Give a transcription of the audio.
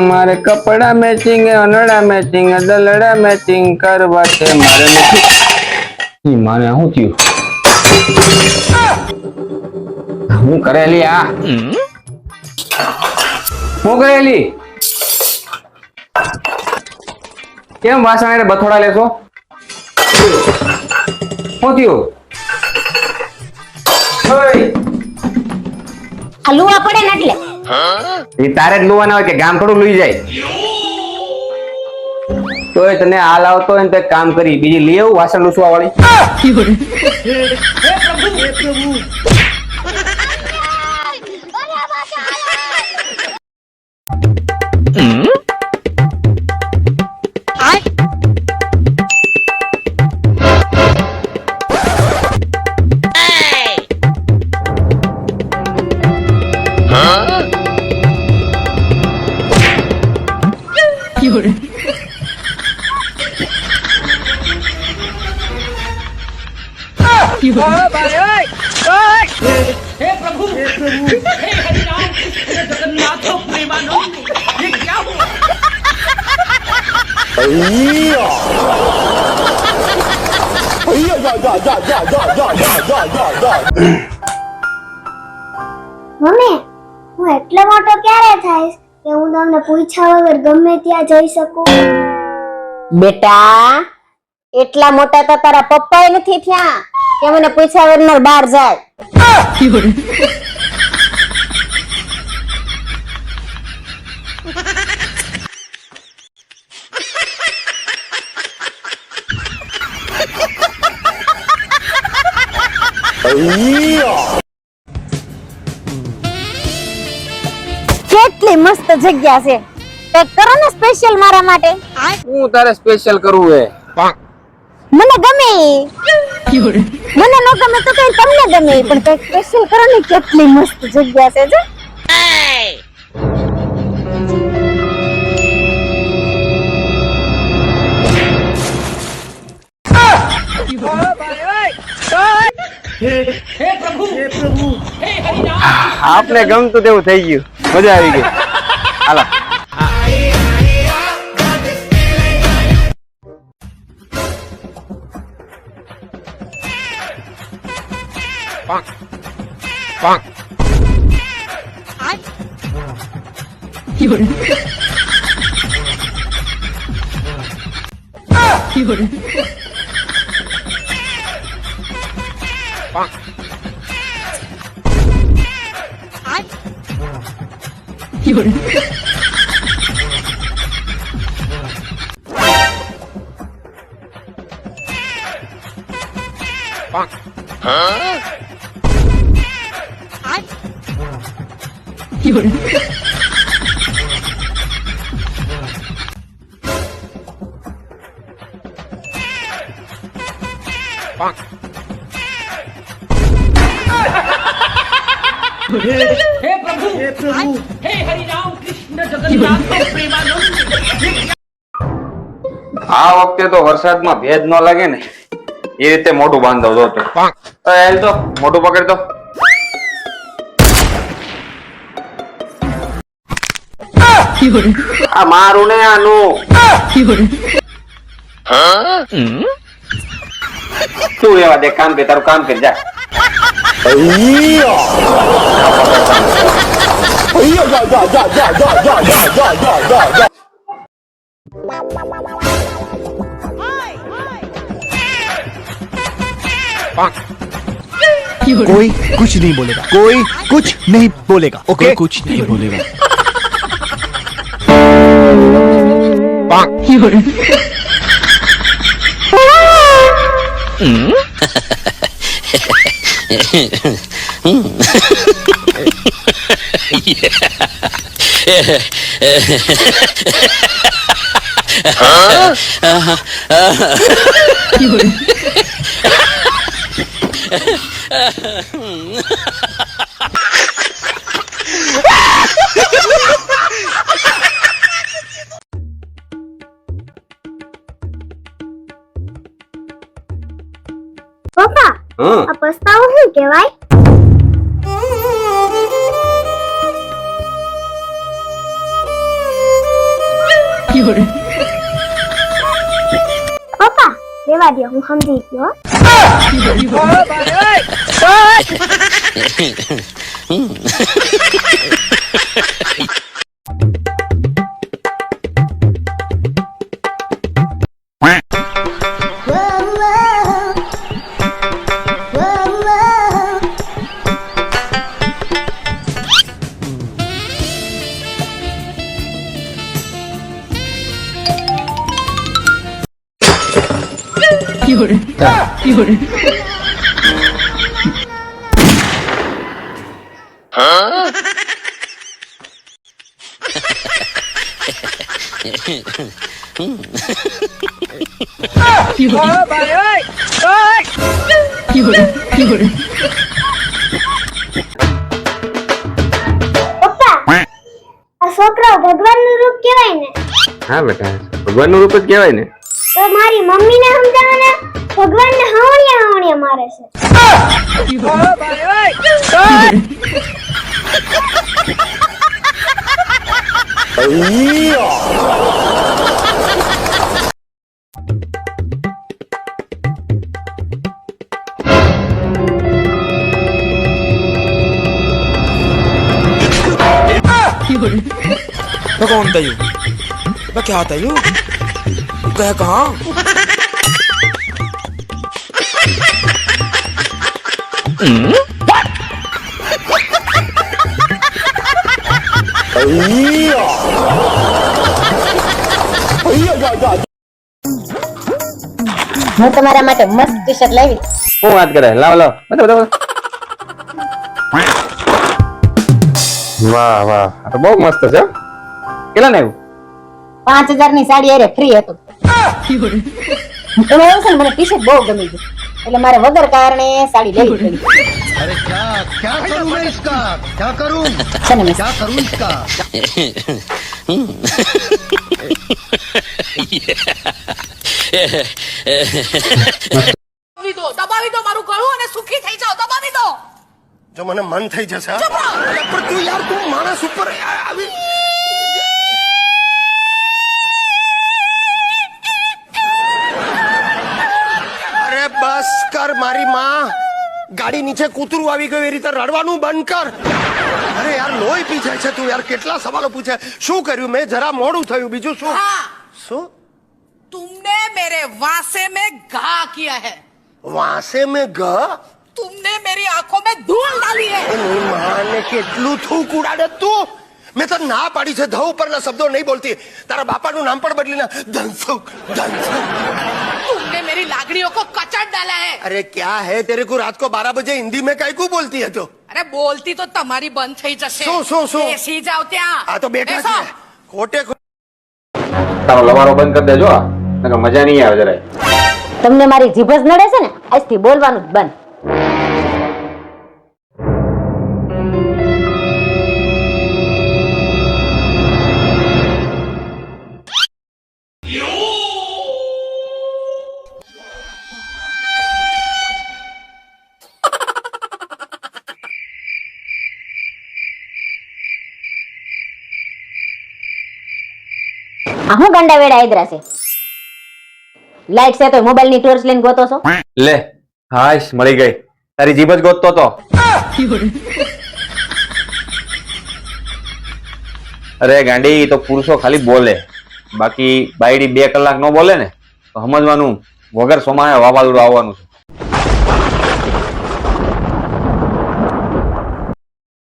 મારે કપડા matching અનડા matching દલડા matching કરવા છે મારે નથી મારે શું થયું હું કરેલી આ હું કરેલી કેમ વાસણ બથોડા લેશો શું થયું આ લુવા પડે ને એટલે એ તારે જ લુવાના હોય કે ગામ થોડું લઈ જાય તોય તને હાલ આવતો હોય ને તો એક કામ કરી બીજી લઈ આવું વાસણ લૂસવા વાળી हे प्रभु हे हरिनाम कृष्ण जगन्नाथ प्रेमानंद ये क्या हुआ મમ્મી હું એટલો મોટો ક્યારે થાઈશ કે હું તમને પૂછ્યા વગર ગમે ત્યાં જઈ શકું બેટા એટલા મોટા તો તારા પપ્પાએ નથી થયા કે મને પૂછ્યા વગર બહાર જાય કેટલી મસ્ત જગ્યા છે પેક કરો ને સ્પેશિયલ મારા માટે હું તારે સ્પેશિયલ કરવું હે મને ગમે મને ન ગમે તો કઈ તમને ગમે પણ કઈ સ્પેશિયલ કરો ને કેટલી મસ્ત જગ્યા છે જો हे प्रभु हे हरिनाम આપને ગમતું તેવું થઈ ગયું મજા આવી ગઈ હાલો हे प्रभु हे हरिनाम कृष्ण जगन्नाथ प्रेमानंद આ વખતે તો વરસાદમાં ભેજ ન લાગે ને એ રીતે મોટું બાંધો જો તો હેલ તો મોટું પકડ તો આ મારું ને આનું તું એવા દે કામ કે તારું કામ કરી જા कोई कुछ नहीं बोलेगा कोई कुछ नहीं बोलेगा ओके कोई कुछ नहीं बोलेगा પપ્પા આ પસ્તાવો શું કહેવાય પપ્પા રેવા દો, હું સમજી ગયો. પપ્પા આ છોકરો ભગવાનનું રૂપ કહેવાય ને? હા બેટા, ભગવાનનું રૂપ જ કહેવાય ને. તો મારી મમ્મીને સમજાવવાના ભગવાનને હાવણિયા હાવણિયા મારે છે. तो कौन था यू? तो क्या था यू? कह कहाँ? હું તમારા માટે મસ્ત ટી શર્ટ લાવી. શું વાત કરે? લાવ લાવ. બતાવો. વાહ વાહ, આ તો બહુ મસ્ત છે. કેટલા ને આવ્યું? 5000 ની સાડી અરે ફ્રી હતું. તમે એવું છે ને, મને ટી શર્ટ બહુ ગમી ગયું એટલે મારે વગર કારણે સાડી લેવી પડી. अरे क्या करूं मैं इसका? क्या करूं? છે ને, क्या करूं इसका? દબાવી દો મારું ગળું અને સુખી થઈ જાઓ. દબાવી દો. જો મને મન થઈ જશે હા? પણ તું યાર તું માણસ ઉપર આવી અરે બસ કર મારી માં. ગાડી નીચે કૂતરું આવી ગયું એ રીતે રડવાનું બંધ કર. અરે યાર લોહી પી જાય છે તું યાર. કેટલા સવાલો પૂછે. શું કર્યું મેં? જરા મોડું થયું. બીજું શું? हाँ, શું? तुमने मेरे वासे में घा किया है. વાસે મેં ગ तुमने मेरी आंखों में धूल डाली है. એની માને કેટલું થૂક ઉડાડે તું. મેં તો ના પાડી છે ધ ઉપરના શબ્દો નહીં બોલતી. તારા બાપાનું નામ પણ બદલી ના. ધનસુખ ધનસુખ. तुमने मेरी लागड़ियों को कचड़ डाला है. अरे क्या है तेरे को रात को 12 बजे हिंदी में कई को बोलती है तो? अरे बोलती तो તમારી બંધ થઈ જશે. શું? બેસી જાવ ત્યાં. આ તો બેઠા બેસો. છે ખોટે તારો લવારો બંધ કરી દેજો. નકર મજા નહીં આવે જરાય. તમને મારી જીભ જ નડે છે ને, આજથી બોલવાનું જ બંધ. આ હું ગાંડા વેડા આદરા છે. લાઈટ છે તો મોબાઈલ ની ટોર્ચ લઈને ગોતો છો. લે હાશ, મળી ગઈ. તારી જીભ જ ગોતતો તો. અરે ગાંડી, તો પુરુષો ખાલી બોલે, બાકી બાયડી 2 કલાક ન બોલે ને તો સમજવાનું વગર સોમાએ વાવાઝોડું આવવાનું છે.